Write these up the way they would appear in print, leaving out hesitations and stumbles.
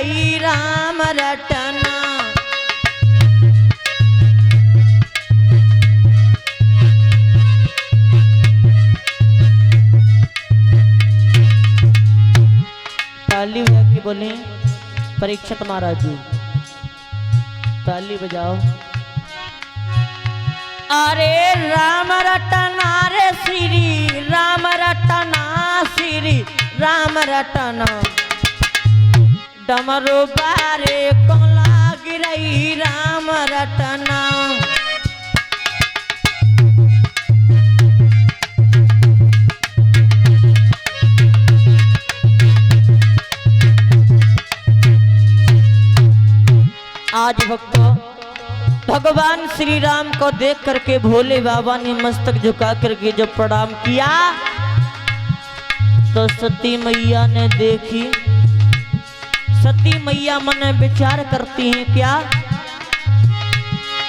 गिरई राम रटना। ताली बजा के बोले परीक्षित महाराज जी, ताली बजाओ। अरे राम रटना रे श्री राम रटना, श्री राम रटना। डमरू बारे कोला गिरई राम रटना। आज भक्तों भगवान श्री राम को देख करके भोले बाबा ने मस्तक झुका करके जब प्रणाम किया तो सती मैया ने देखी। सती मैया मन में विचार करती हैं क्या?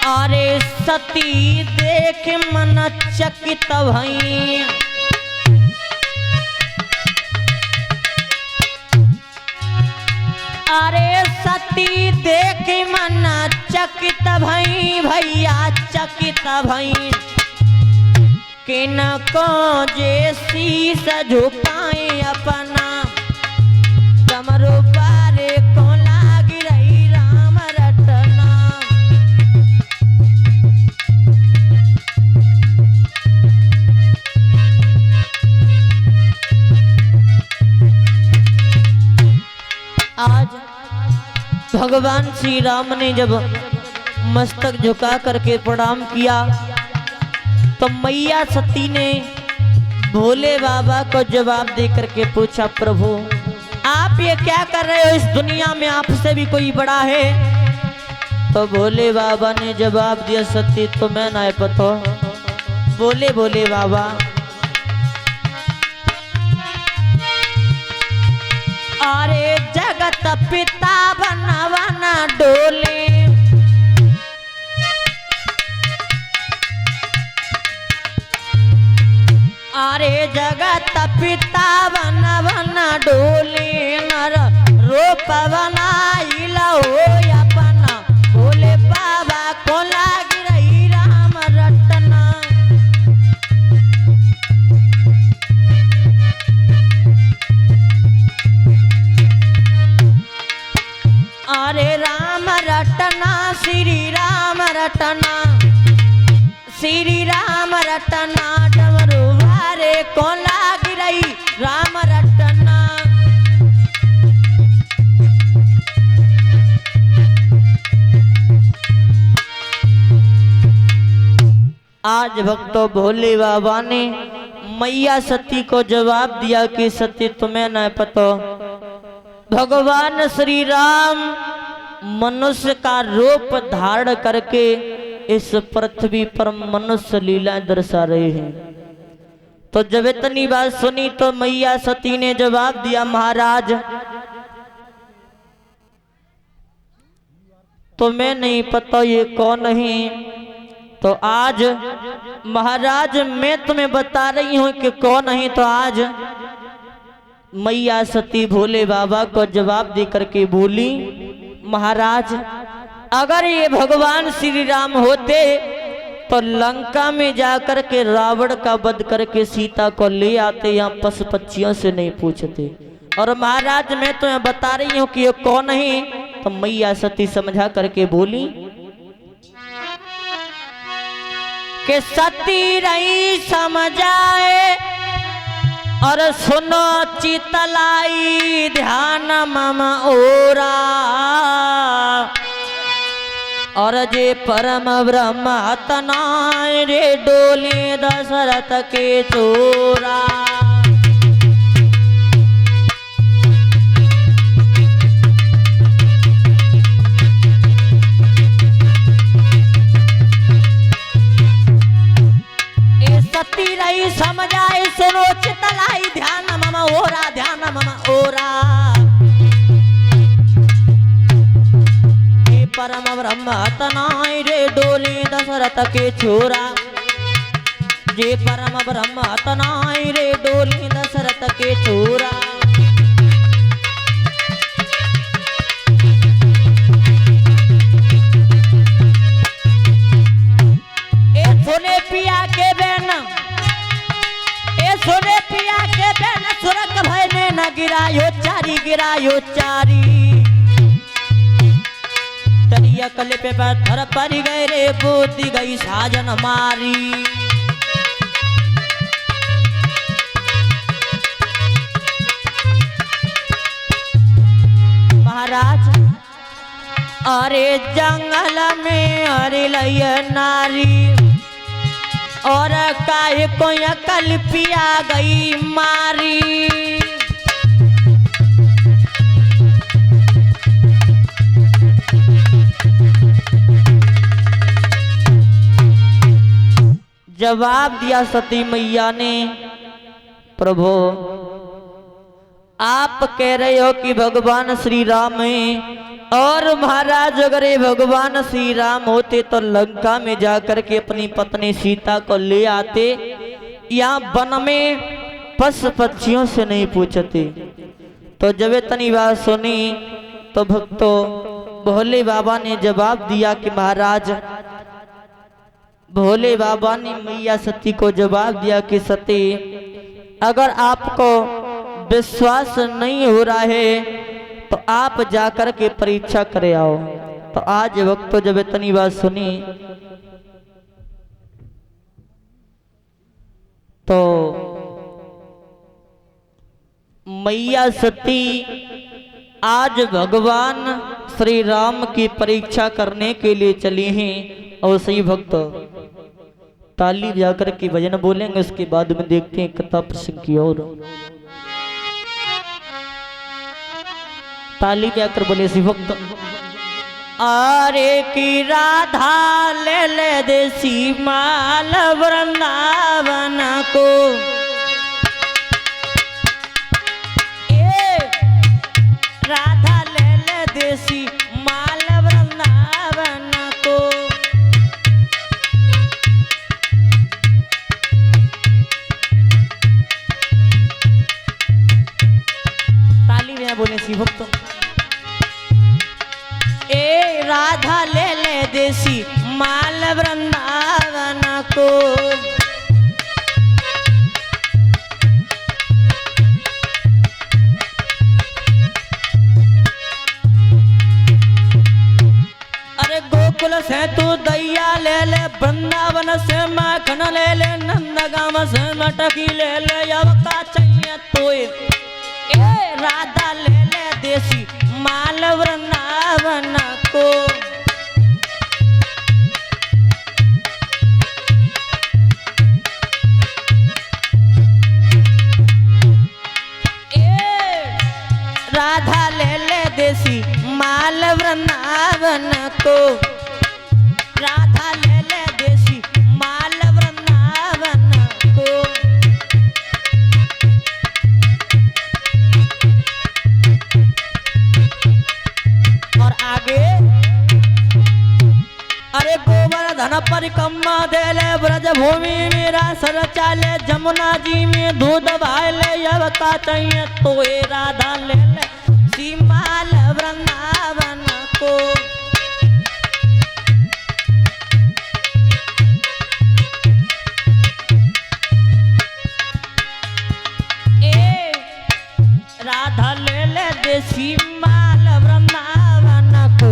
अरे सती देख मन चकित भई। अरे सती देख मन चकित भई, भैया चकित भई। किन को जे शीस झुकाए अपना, डमरू बारे कोला गिरई राम रटना। आज भगवान श्री राम ने जब मस्तक झुका करके प्रणाम किया तो मैया सती ने भोले बाबा को जवाब दे करके पूछा, प्रभु आप ये क्या कर रहे हो? इस दुनिया में आपसे भी कोई बड़ा है? तो भोले बाबा ने जवाब दिया, सती तुम्हें ना पता। बोले भोले बाबा, अरे जगत पिता बना बना डोले। अरे जगत पिता बना बना डोले, नर रूप बनाइला हो अपना। भोले बाबा को लाग रही राम रटना। अरे राम रटना, श्री राम रटना, श्री राम रटना। डमरू बारे को लाग रही राम रटना। आज भक्तों भोले बाबा ने मैया सती को जवाब दिया कि सती तुम्हें न पता, भगवान श्री राम मनुष्य का रूप धारण करके इस पृथ्वी पर मनुष्य लीला दर्शा रहे हैं। तो जब इतनी बात सुनी तो मैया सती ने जवाब दिया, महाराज तुम्हें नहीं पता ये कौन है? तो आज महाराज मैं तुम्हें बता रही हूं कि कौन है। तो आज मैया सती भोले बाबा को जवाब दे करके बोली, महाराज अगर ये भगवान श्री राम होते तो लंका में जाकर के रावण का वध करके सीता को ले आते, यहाँ पशु पक्षियों से नहीं पूछते। और महाराज मैं तुम्हें बता रही हूँ कि ये कौन है। तो मैया सती समझा करके बोली कि सती रही समझाए और सुनो चितलाई ध्यान मम ओरा। और जे परम ब्रह्म तनाय रे डोले दशरथ के चोरा। सती रही समझाए सुनो चितलाई ध्यान मम ओरा, ध्यान मम ओरा। परम ब्रह्म तनाय रे डोले दशरथ के छोरा। जे परम ब्रह्म तनाय रे डोले दशरथ के छोरा। गिरायो चारी तरिया कले पे पत्थर पर गए रे बूती गई साजन मारी। महाराज अरे जंगल में अरे लैया नारी और काहे को कल पिया गई मारी। जवाब दिया सती मैया ने, प्रभु आप कह रहे हो कि भगवान श्री राम हैं और महाराज अगर ये भगवान श्री राम होते तो लंका में जाकर के अपनी पत्नी सीता को ले आते, यहाँ वन में पशु पक्षियों से नहीं पूछते। तो जब इतनी बात सुनी तो भक्तों भोले बाबा ने जवाब दिया कि महाराज, भोले बाबा ने मैया सती को जवाब दिया कि सती अगर आपको विश्वास नहीं हो रहा है तो आप जाकर के परीक्षा करे आओ। तो आज भक्तों जब इतनी बात सुनी तो मैया सती आज भगवान श्री राम की परीक्षा करने के लिए चली हैं। और सही भक्त ताली जाकर के भजन बोलेंगे, उसके बाद में देखते हैं कथा प्रसंग की ओर। ताली जाकर बोले सी भक्त। अरे की राधा ले ले देसी माल वृंदावन को, राधा ले ले देसी माल वृंदावन को। ताली में बोले सी भक्त। ए राधा ले ले देसी माल वृंदावन को, गोकुल से तू दैया ले ले, वृंदावन से माखन ले ले, नंदगांव से मटकी ले ले, अब का चाहिए तो ए राधा ले ले देसी माल वृंदावन को। राधा ले ले देसी माल वृंदावन को, राधा ले ले देसी माल वृंदावन को। और आगे अरे गोवर्धन परिक्रमा दे ले, ब्रज भूमि मेरा सर चाले, जमुना जी में दूध भाले, अब का चाहिए तो ए राधा ले ले माल वृंदावन को। ए राधा ले ले देसी माल वृंदावन को,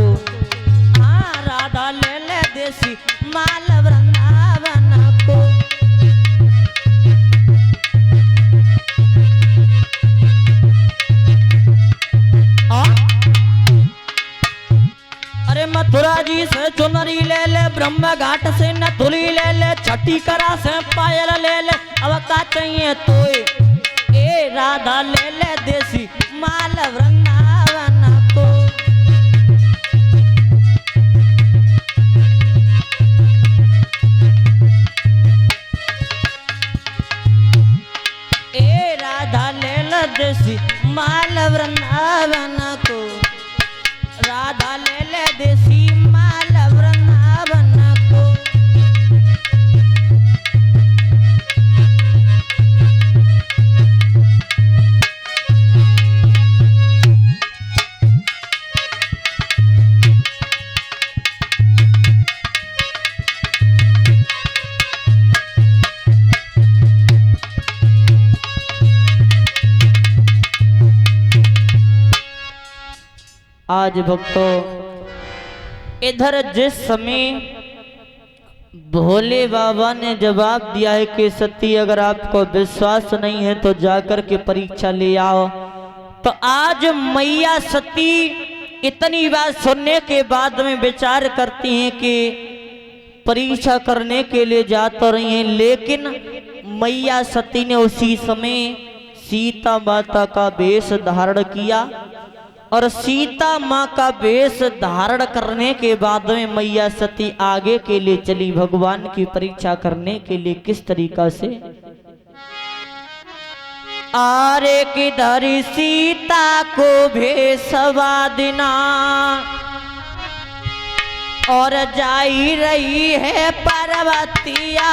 हाँ राधा ले ले देसी माल वृंदावन को। मथुरा जी से चुनरी ले ले, ब्रह्म घाट से नथुली ले ले, छठी करा से पायल ले ले, अब का चाहिए तो ए राधा ले ले देसी माल वृंदावन को। ए राधा ले ले देसी माल वृंदावन को, राधा ले ले देसी माल वृंदावन को। आज भक्तों इधर जिस समय भोले बाबा ने जवाब दिया है कि सती अगर आपको विश्वास नहीं है तो जाकर के परीक्षा ले आओ, तो आज मैया सती इतनी बात सुनने के बाद में विचार करती हैं कि परीक्षा करने के लिए जा तो रही हैं, लेकिन मैया सती ने उसी समय सीता माता का वेश धारण किया और सीता माँ का वेश धारण करने के बाद में मैया सती आगे के लिए चली भगवान की परीक्षा करने के लिए। किस तरीका से? आरे किधर सीता को भेषवा दिना और जाई रही है पार्वतिया,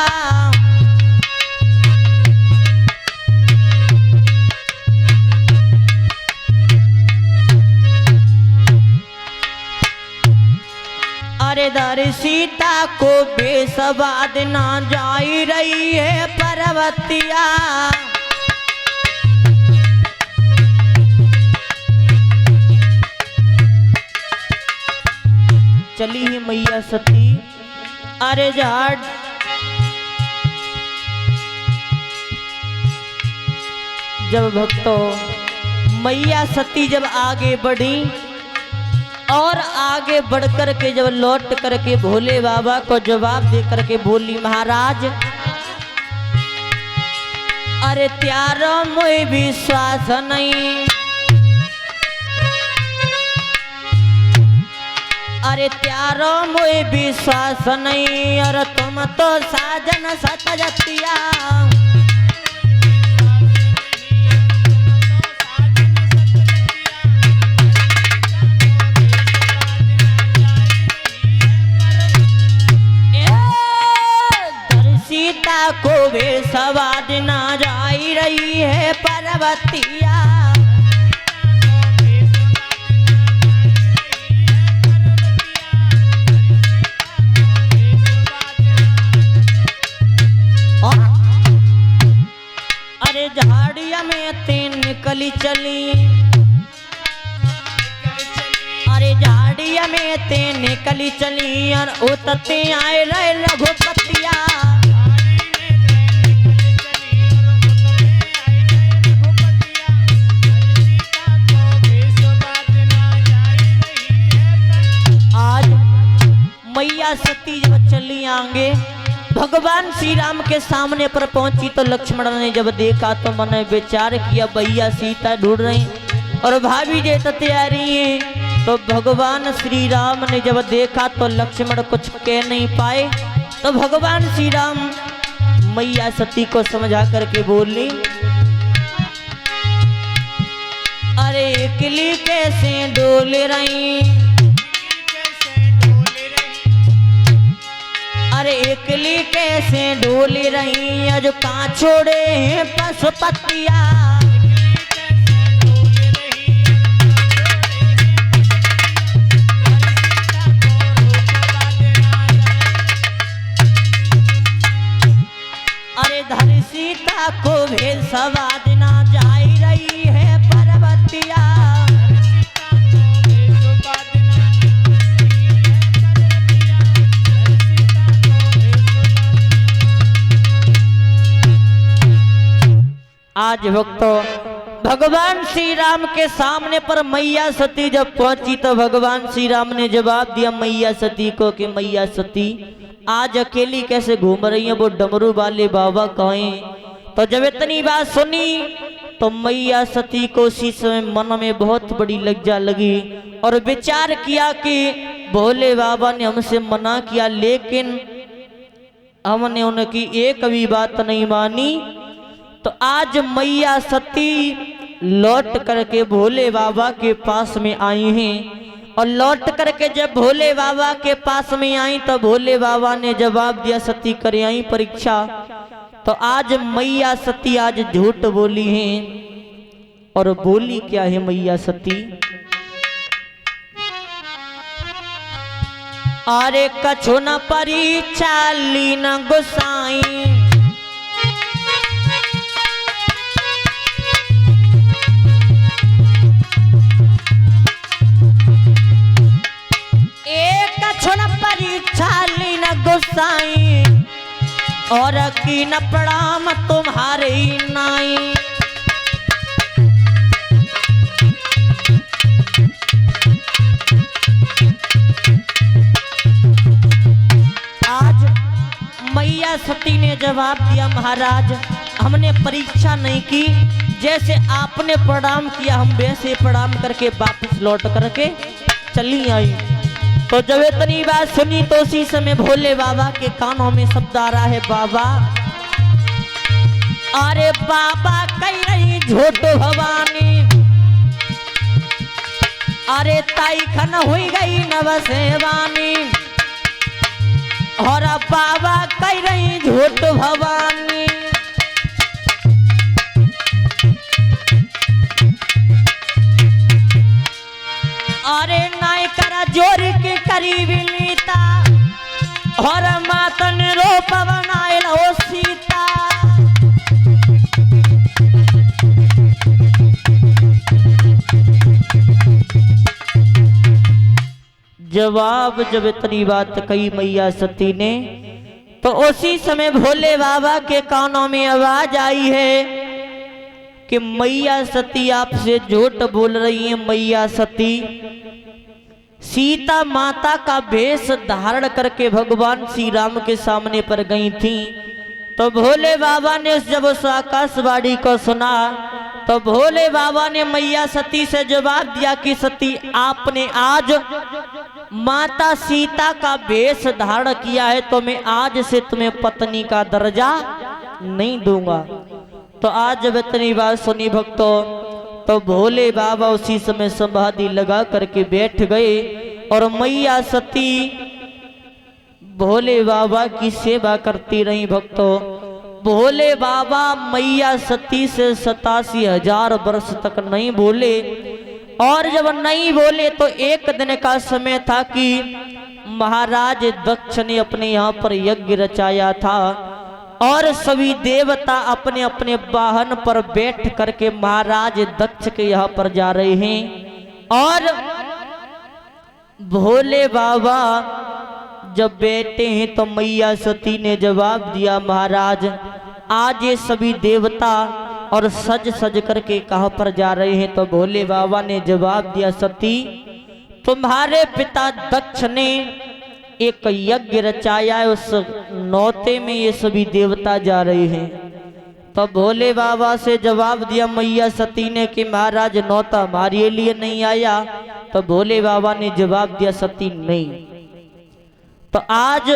अरे दर सीता को बेसवा दिना जाई रही है पार्वतिया, चली ही मैया सती। अरे झाड़ जब भक्तों मैया सती जब आगे बढ़ी और आगे बढ़कर के जब लौट करके भोले बाबा को जवाब दे करके बोली, महाराज अरे त्यारो मुझे विश्वास नहीं, अरे त्यारो मुझे विश्वास नहीं, और तुम तो साजन सतजतिया, सीता को बेसवा दिना जाई रही है पार्वतिया, अरे झाड़िया में तीन निकली चली, अरे झाड़िया में तीन निकली चली और उतते आए रहे रघुपतिया, मैया सती जब चली आगे भगवान श्री राम के सामने पर पहुंची तो लक्ष्मण ने जब देखा तो मन विचार किया भैया सीता ढूंढ रही और भाभी जे तैयारी है। तो भगवान श्री राम ने जब देखा तो लक्ष्मण कुछ कह नहीं पाए, तो भगवान श्री राम मैया सती को समझा करके बोली, अरे अकेली कैसे डोल रही, अरे अकेली कैसे डोल रही, आज कहाँ छोड़े हैं पशुपतिया, अरे धर सीता को भेषवा दिना जाई रही है पार्वतिया, आज भक्तों भगवान श्री राम के सामने पर मैया सती जब पहुंची तो भगवान श्री राम ने जवाब दिया मैया सती को कि मैया सती आज अकेली कैसे घूम रही है, वो डमरू वाले बाबा कहें। तो जब इतनी बात सुनी तो मैया सती को उसी समय मन में बहुत बड़ी लज्जा लगी और विचार किया कि भोले बाबा ने हमसे मना किया लेकिन हमने उनकी एक भी बात नहीं मानी। तो आज मैया सती लौट करके भोले बाबा के पास में आई हैं और लौट करके जब भोले बाबा के पास में आई तो भोले बाबा ने जवाब दिया सती करे आई परीक्षा। तो आज मैया सती आज झूठ बोली हैं और बोली क्या है मैया सती, अरे कछु न परीक्षा ली न गुसाई, साई और की न प्रणाम तुम्हारे नाई। आज मैया सती ने जवाब दिया, महाराज हमने परीक्षा नहीं की, जैसे आपने प्रणाम किया हम वैसे प्रणाम करके वापस लौट करके चली आई। तो जब इतनी बात सुनी तो उसी समय भोले बाबा के कानों में शब्द आ रहा है, बाबा अरे बाबा कह रही झूठ भवानी, अरे ताई खन हुई गई नवसेवानी, और बाबा कह रही झूठ भवानी। अरे नाय करा जोर के करीब नीता, और मातन रूप बनाए लो सीता। जवाब जब इतनी बात कही मैया सती ने, तो उसी समय भोले बाबा के कानों में आवाज आई है कि मैया सती आपसे झूठ बोल रही है। मैया सती सीता माता का वेश धारण करके भगवान श्री राम के सामने पर गई थी। तो भोले बाबा ने जब उस आकाशवाणी को सुना, तो भोले बाबा ने मैया सती से जवाब दिया कि सती आपने आज माता सीता का वेश धारण किया है, तो मैं आज से तुम्हें पत्नी का दर्जा नहीं दूंगा। तो आज जब इतनी बात सुनी भक्तों, तो भोले बाबा उसी समय समाधि लगा करके बैठ गए और मैया सती भोले बाबा की सेवा करती रही। भक्तों भोले बाबा मैया सती से 87,000 वर्ष तक नहीं बोले, और जब नहीं बोले तो एक दिन का समय था कि महाराज दक्ष ने अपने यहाँ पर यज्ञ रचाया था, और सभी देवता अपने अपने वाहन पर बैठ करके महाराज दक्ष के यहाँ पर जा रहे हैं। और भोले बाबा जब बैठे हैं तो मैया सती ने जवाब दिया, महाराज आज ये सभी देवता और सज सज करके कहाँ पर जा रहे हैं। तो भोले बाबा ने जवाब दिया, सती तुम्हारे पिता दक्ष ने एक यज्ञ रचाया है, उस नौते में ये सभी देवता जा रहे हैं। तो भोले बाबा से जवाब दिया मैया सती ने कि महाराज नौता हमारे लिए नहीं आया। तो भोले बाबा ने जवाब दिया, सती नहीं। तो आज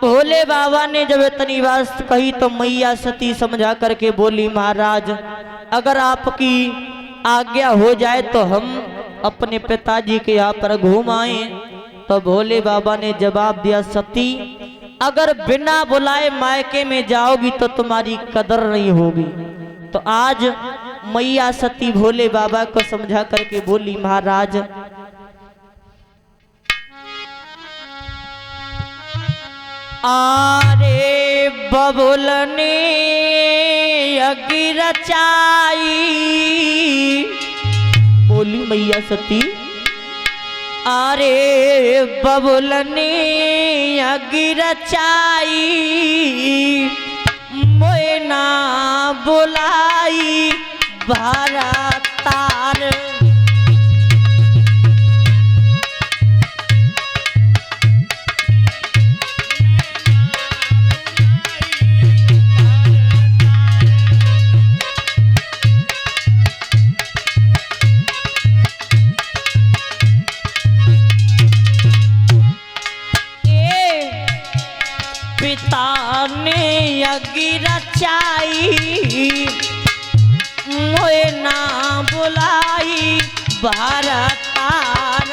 भोले बाबा ने जब इतनी बात कही तो मैया सती समझा करके बोली, महाराज अगर आपकी आज्ञा हो जाए तो हम अपने पिताजी के यहाँ पर घूम आए। तो भोले बाबा ने जवाब दिया, सती अगर बिना बुलाए मायके में जाओगी तो तुम्हारी कदर नहीं होगी। तो आज मैया सती भोले बाबा को समझा करके बोली, महाराज आरे बबुलने यज्ञ रचाई, बोली मैया सती आरे बबुलने यज्ञ रचाई, मोए ना बुलाई भारतार। पिता ने यज्ञ रचाई, मोए ना बुलाई भारतार।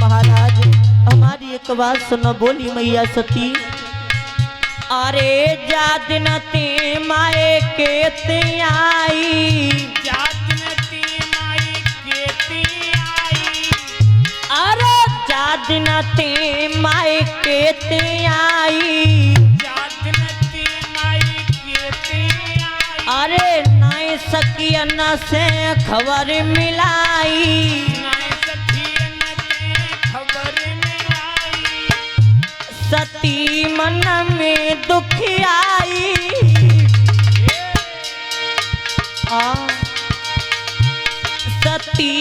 महाराज हमारी एक बात सुनो, बोली मैया सती अरे जा दिन ते माए के ते आई, जा दिन ते माए के ते आई, अरे जा दिन ते माए के ते आई, सखियन से खबर मिलाई, सती मन में दुखियाई। सती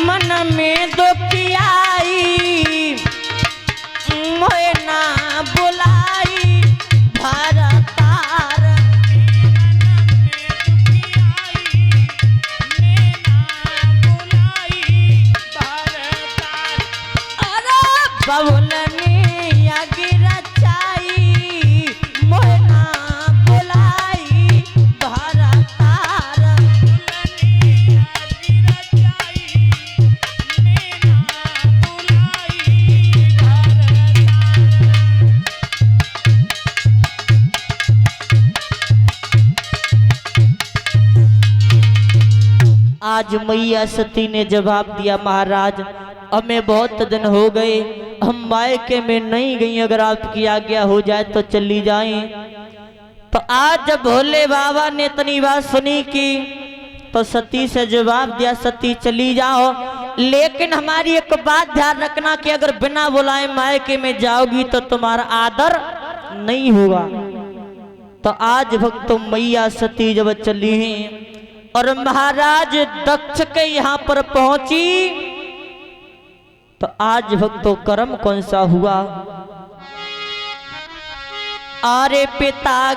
मन में दुखियाई, मोहे ना बुलाई भरतार। अरे बबुलनी गिरा चाई, मोहे ना बुलाई भरतार। आज मैया सती ने जवाब दिया, महाराज हमें बहुत दिन हो गए, हम मायके में नहीं गई, अगर आपकी आज्ञा हो जाए तो चली जाएं। तो आज जब भोले बाबा ने इतनी बात सुनी की तो सती से जवाब दिया, सती चली जाओ, लेकिन हमारी एक बात ध्यान रखना कि अगर बिना बुलाए मायके में जाओगी तो तुम्हारा आदर नहीं होगा। तो आज भक्तों मैया सती जब चली हैं और महाराज दक्ष के यहाँ पर पहुंची, तो आज भक्तों कर्म कौन सा हुआ। अरे पिता